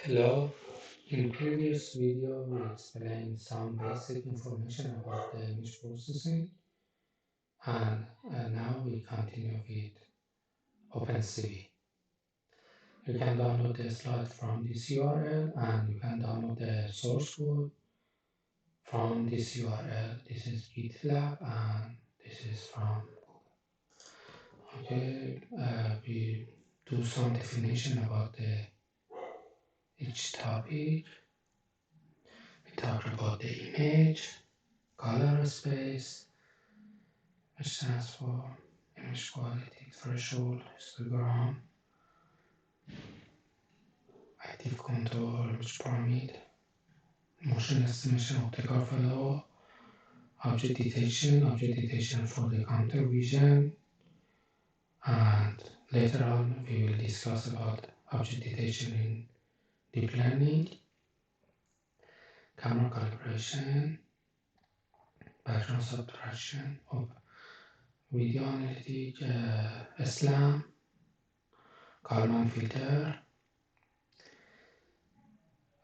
Hello. In previous video, we explained some basic information about the image processing, and now we continue with OpenCV. You can download the slide from this URL, and you can download the source code from this URL. This is GitLab, and this is from Google. Okay, we do some definition about each topic. We talk about the image, color space, which stands for image quality threshold, histogram, active control, image pyramid, motion estimation, optical fellow, object detection for the computer vision, and later on we will discuss about object detection in deep learning, camera calibration, background subtraction, video analytic, SLAM, Kalman filter,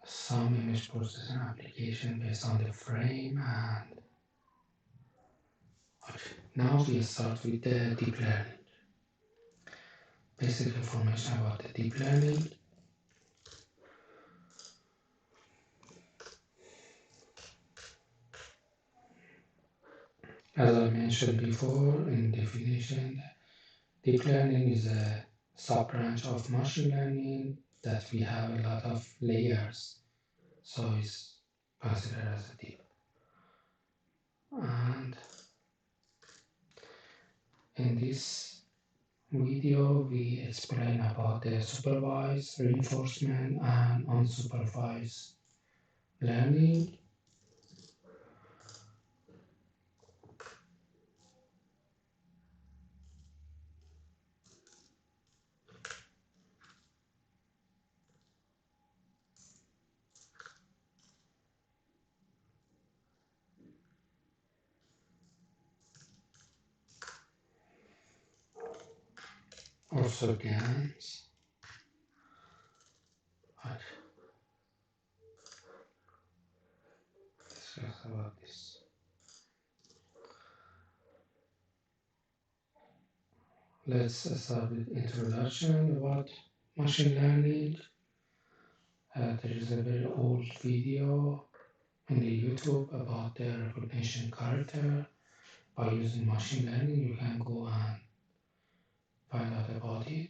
some image processing application based on the frame, and now we start with the deep learning. Basic information about the deep learning. As I mentioned before in definition, deep learning is a sub-branch of machine learning that we have a lot of layers, so it's considered as a deep. And in this video, we explain about the supervised, reinforcement, and unsupervised learning. Also GANs. Discuss about this. Let's start with introduction about machine learning. There is a very old video in the YouTube about the recognition character. By using machine learning, you can go and find out about it.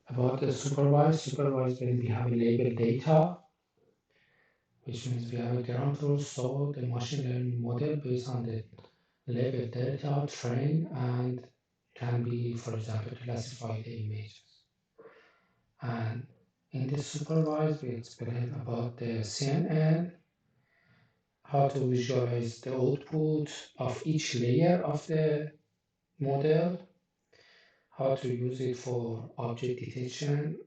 About the supervised when we have a label data, which means we have a ground truth, so the machine learning model based on the label data train and can be, for example, classify the images. And in the supervised, we explain about the CNN, how to visualize the output of each layer of the model, how to use it for object detection,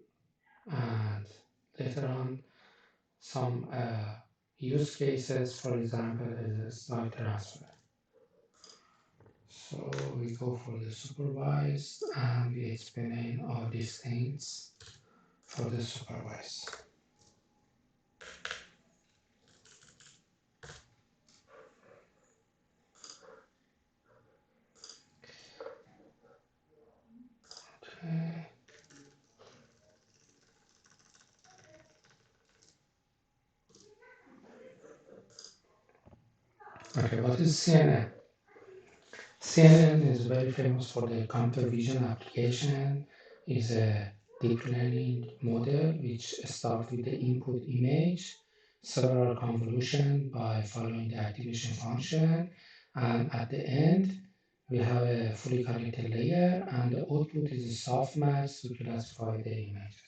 and later on some use cases, for example, is slide transfer. So we go for the supervised and we explain all these things for the supervised. Okay, what is CNN? CNN is very famous for the computer vision application. It's a deep learning model which starts with the input image, several convolution by following the activation function, and at the end we have a fully connected layer, and the output is a softmax to classify the images.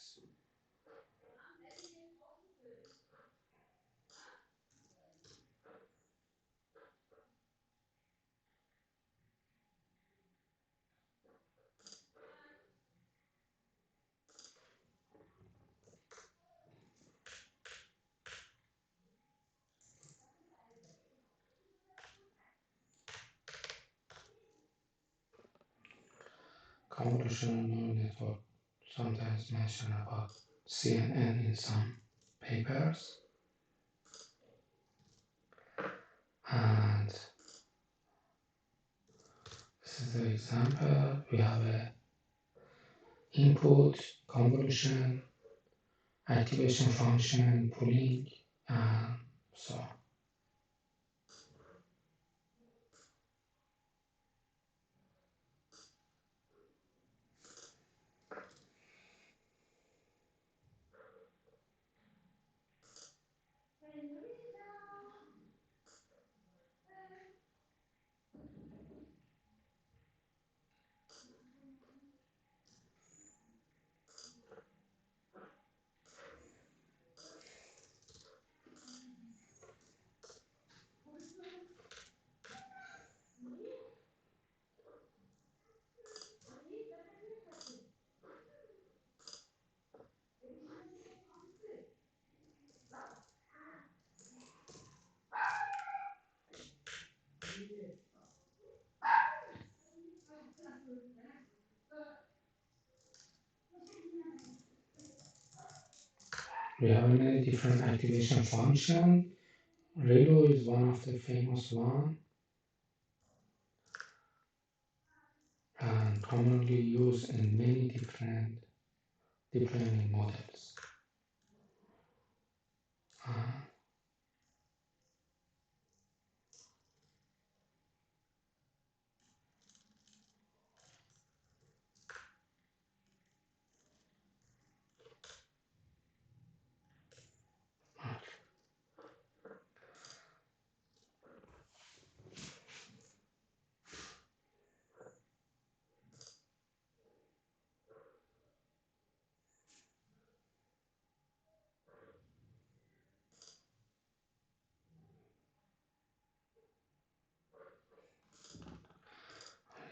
Convolution neural network sometimes mention about CNN in some papers. And this is the example. We have a input, convolution, activation function, pooling, and so on. We have many different activation functions. ReLU is one of the famous one and commonly used in many different deep learning models.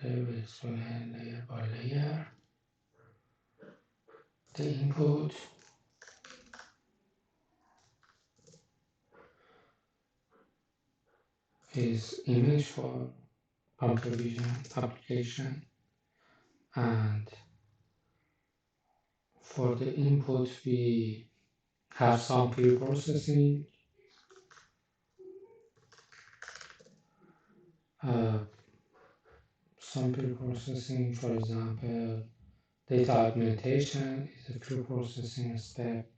Okay, we explain layer by layer. The input is image for computer vision application, and for the input we have some pre-processing, for example, data augmentation is a pre-processing step.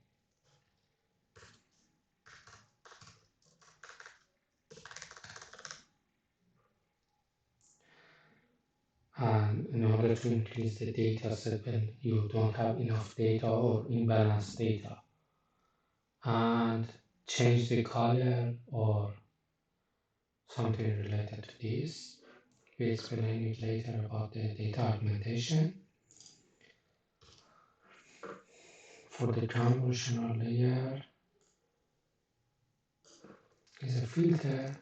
And in order to increase the data set when you don't have enough data or imbalanced data, and change the color or something related to this. We explain it later about the data augmentation. For the convolutional layer is a filter,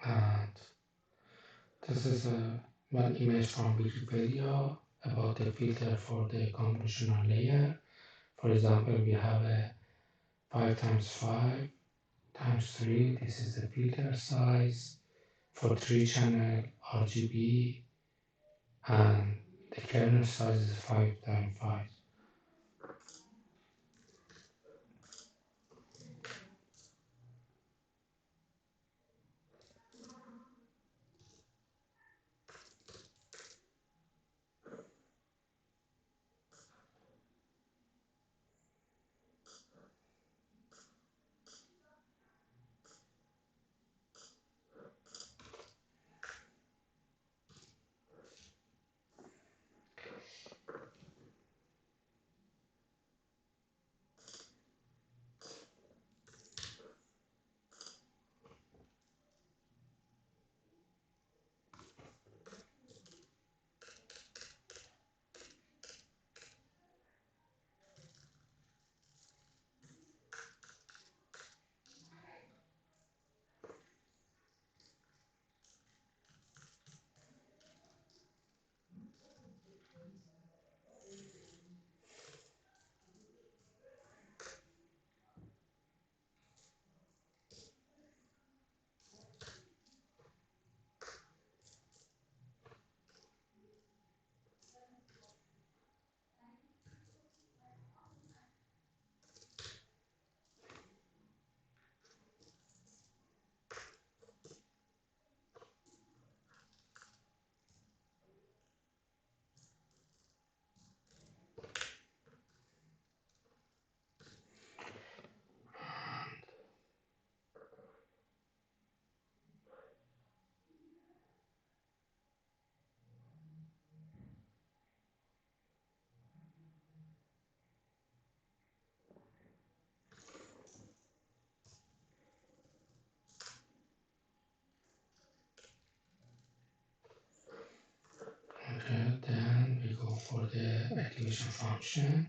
and this is one image from Wikipedia about the filter for the convolutional layer. For example, we have a 5 times 5 times 3. This is the filter size for 3-channel RGB, and the kernel size is 5 times 5. for the activation function.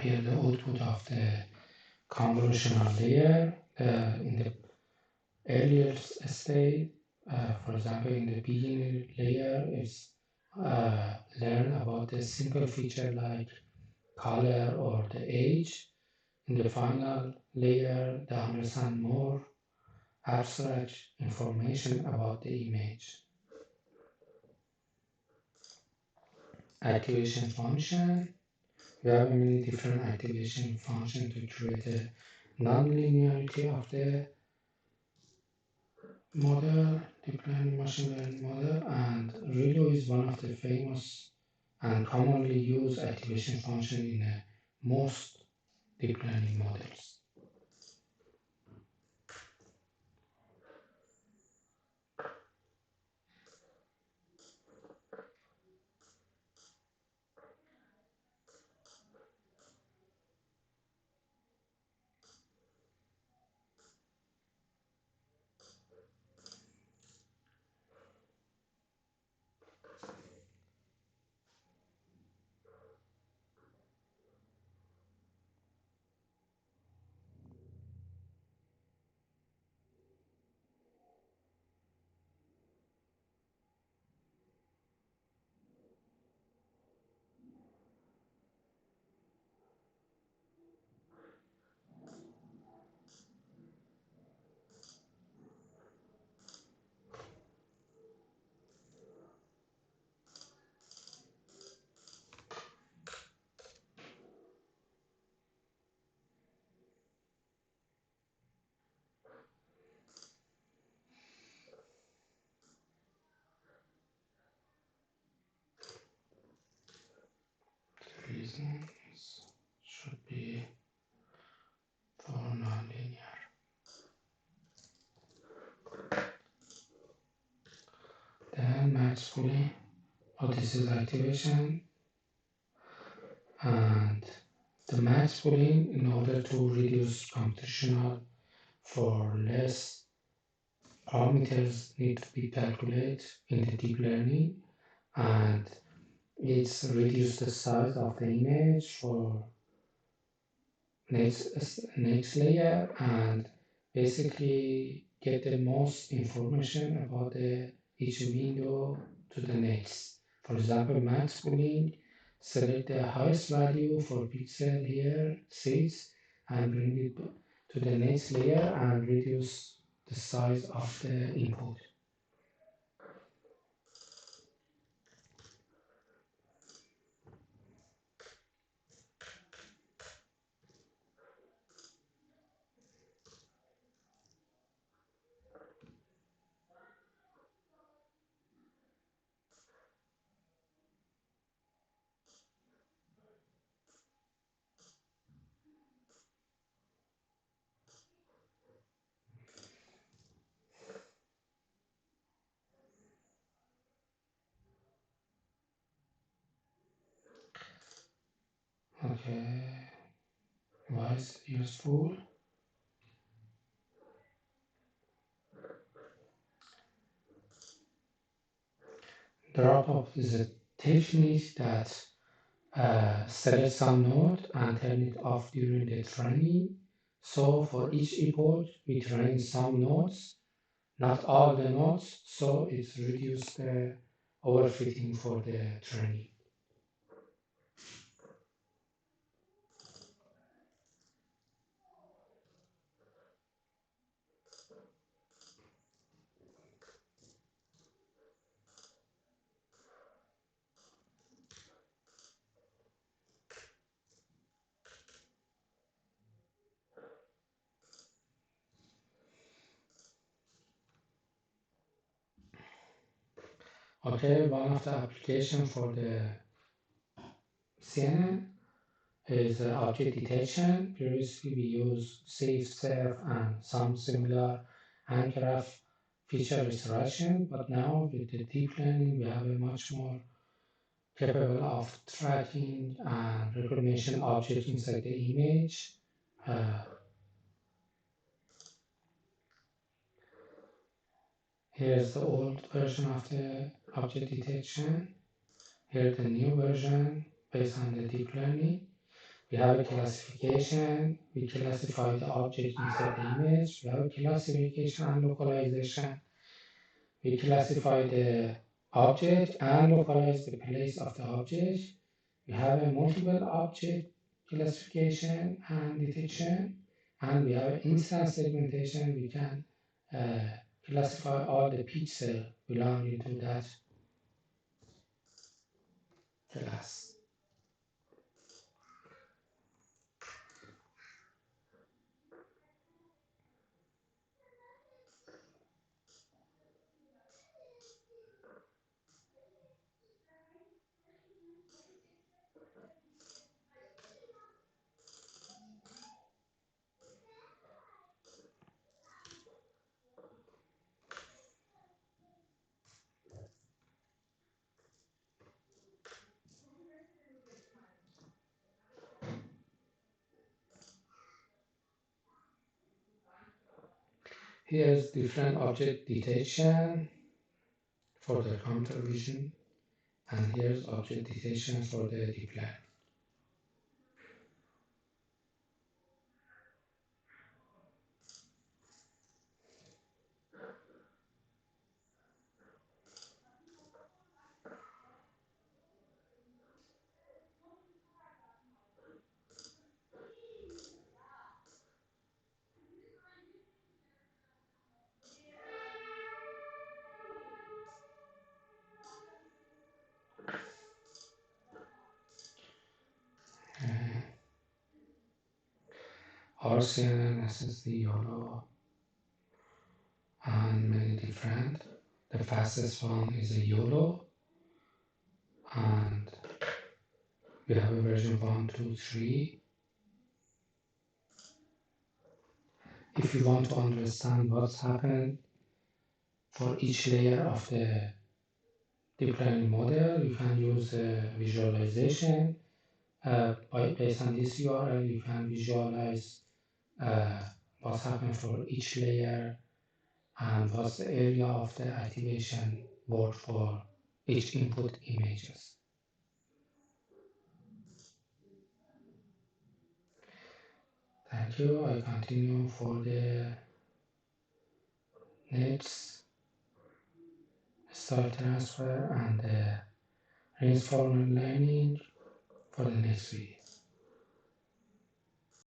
Here the output of the convolutional layer in the earlier state, for example, in the beginning layer, is learn about the simple feature like color or the age. In the final layer, they understand more abstract information about the image. Activation function. We have many different activation functions to create a non-linearity of the model, deep learning machine learning model, and ReLU is one of the famous and commonly used activation function in most deep learning models. Reasons should be for nonlinear. Then max pooling. This is activation, and the max pooling in order to reduce computational for less parameters need to be calculated in the deep learning, and it's reduce the size of the image for next layer, and basically get the most information about each window to the next. For example, max pooling, select the highest value for pixel here, 6, and bring it to the next layer and reduce the size of the input. Okay, why is it useful? Drop-off is a technique that select some node and turn it off during the training. So for each epoch, we train some nodes, not all the nodes, so it reduces the overfitting for the training. Okay, one of the applications for the CNN is object detection. Previously, we use safe, serve, and some similar handgraph feature restoration, but now with the deep learning, we have a much more capable of tracking and recognition objects inside the image. Here's the old version of the object detection. Here the new version based on the deep learning. We have a classification. We classify the object inside the image. We have a classification and localization. We classify the object and localize the place of the object. We have a multiple object classification and detection, and we have instance segmentation. We can classify all the pixels belonging to that class. Here's different object detection for the computer vision, and here's object detection for the deep learning. RCNN, SSD, YOLO, and many different. The fastest one is a YOLO, and we have a version 1, 2, 3. If you want to understand what's happened for each layer of the deep learning model, you can use visualization. Based on this URL, you can visualize what's happened for each layer and what's the area of the activation board for each input images. Thank you. I continue for the next style transfer and the reinforcement learning for the next video.